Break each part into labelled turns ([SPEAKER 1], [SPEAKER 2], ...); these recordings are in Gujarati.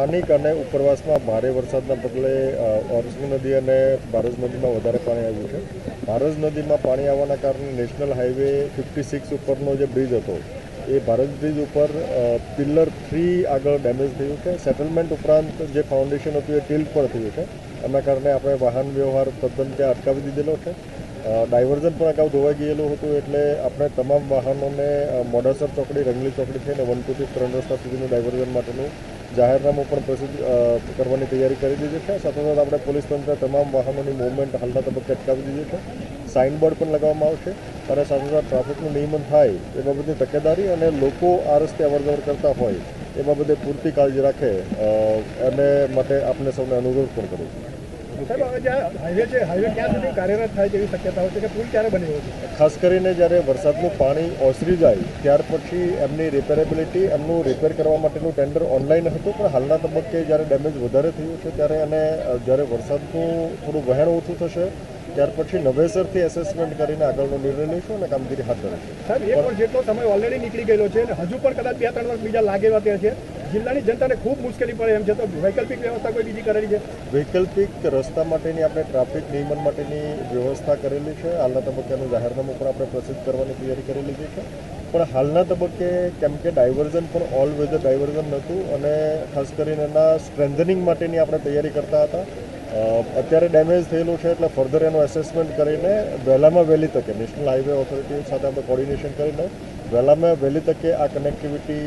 [SPEAKER 1] સ્થાનિક અને ઉપરવાસમાં ભારે વરસાદના પગલે ઓરસંગ નદી અને ભારજ નદીમાં વધારે પાણી આવ્યું છે. ભારજ નદીમાં પાણી આવવાના કારણે નેશનલ હાઈવે 56 ઉપરનો જે બ્રિજ હતો એ ભારજ બ્રિજ ઉપર પિલર 3 આગળ ડેમેજ થયું છે. સેટલમેન્ટ ઉપરાંત જે ફાઉન્ડેશન હતું એ ટિલ્ટ પણ થયું છે. એના કારણે આપણે વાહન વ્યવહાર તદ્દન ત્યાં અટકાવી દીધેલો છે. ડાયવર્ઝન પણ અગાઉ ધોવાઈ ગયેલું હતું, એટલે આપણે તમામ વાહનોને મોડાસર ચોકડી, રંગલી ચોકડી થઈને 1, 2 થી 3 રસ્તા સુધીનું ડાયવર્ઝન માટેનું જાહેરનામું પણ પ્રસિદ્ધ કરવાની તૈયારી કરી દીધી છે. સાથોસાથ આપણે પોલીસ તંત્ર તમામ વાહનોની મૂવમેન્ટ હાલના તબક્કે અટકાવી દીધી છે. સાઇનબોર્ડ પણ લગાવવામાં આવશે અને સાથોસાથ ટ્રાફિકનું નિયમન થાય એ બાબતની તકેદારી અને લોકો આ રસ્તે અવરજવર કરતા હોય એ બાબતે પૂરતી કાળજી રાખે અને માટે આપને સૌને અનુરોધ પણ કરું છું.
[SPEAKER 2] સાહેબ, હવે જ્યાં હાઈવે છે, હાઈવે ક્યાં સુધી કાર્યરત થાય તેવી શક્યતાઓ છે કે પુલ ક્યારે બની રહ્યો છે?
[SPEAKER 1] ખાસ કરીને જ્યારે વરસાદનું પાણી ઓસરી જાય ત્યાર પછી એમની રિપેરેબિલિટી, એમનું રિપેર કરવા માટેનું ટેન્ડર ઓનલાઈન હતું, પણ હાલના તબક્કે જ્યારે ડેમેજ વધારે થયું છે ત્યારે અને જ્યારે વરસાદનું થોડું વહેણ ઓછું થશે ત્યાર પછી નવેસરથી એસેસમેન્ટ કરીને આગળનો નિર્ણય લઈશું અને કામગીરી હાથ ધરીશું.
[SPEAKER 2] સાહેબ, એક પણ જેટલો સમય ઓલરેડી નીકળી ગયેલો છે અને હજુ પણ કદાચ 2-3 વર્ષ બીજા લાગેલા છે. જિલ્લાની જનતાને ખૂબ મુશ્કેલી પડે એમ છે, તો વૈકલ્પિક વ્યવસ્થા કોઈ બીજી કરેલી છે?
[SPEAKER 1] વૈકલ્પિક રસ્તા માટેની આપણે ટ્રાફિક નિયમન માટેની વ્યવસ્થા કરેલી છે. હાલના તબક્કાનું જાહેરનામું પણ આપણે પ્રસિદ્ધ કરવાની તૈયારી કરી લીધી છે. પણ હાલના તબક્કે કેમ કે ડાયવર્ઝન પણ ઓલ વેધર ડાયવર્ઝન નહોતું અને ખાસ કરીને એના સ્ટ્રેન્થનિંગ માટેની આપણે તૈયારી કરતા હતા. અત્યારે ડેમેજ થયેલું છે એટલે ફર્ધર એનું એસેસમેન્ટ કરીને વહેલામાં વહેલી તકે નેશનલ હાઈવે ઓથોરિટી સાથે આપણે કોર્ડિનેશન કરીને વહેલામાં વહેલી તકે આ કનેક્ટિવિટી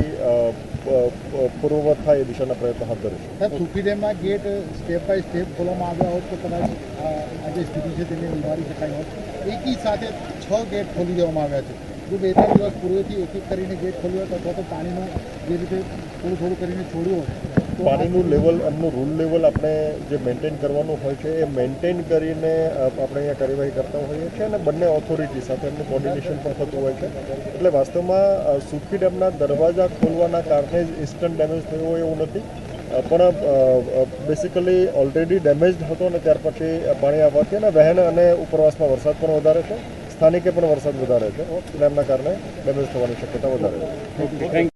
[SPEAKER 1] પૂર્વવત થાય એ દિશાના પ્રયત્નો હાથ ધરીશું.
[SPEAKER 3] સાહેબ, સુખી ડેમના ગેટ સ્ટેપ બાય સ્ટેપ ખોલવામાં આવ્યા હોત તો કદાચ આ જે સ્થિતિ છે તેને નિવારી શકાય હોત. એકી સાથે 6 ગેટ ખોલી દેવામાં આવ્યા છે. જો 2-3 દિવસ પૂર્વેથી એક કરીને ગેટ ખોલ્યો હતો અથવા તો પાણીનું જે રીતે થોડું કરીને છોડ્યું હોત,
[SPEAKER 1] પાણીનું લેવલ, એમનું રૂલ લેવલ આપણે જે મેન્ટેન કરવાનું હોય છે એ મેન્ટેન કરીને આપણે અહીંયા કાર્યવાહી કરતા હોઈએ છીએ અને બંને ઓથોરિટી સાથે એમનું કોર્ડિનેશન પણ થતું હોય છે. એટલે વાસ્તવમાં સુખી ડેમના દરવાજા ખોલવાના કારણે જ ઇન્સ્ટન્ટ ડેમેજ થયો હોય એવું નથી, પણ બેસિકલી ઓલરેડી ડેમેજડ હતો અને ત્યાર પછી પાણી આવવાથી અને વહેણ અને ઉપરવાસમાં વરસાદ પણ વધારે છે, સ્થાનિકે પણ વરસાદ વધારે છે એટલે એમના કારણે ડેમેજ થવાની શક્યતા વધારે છે.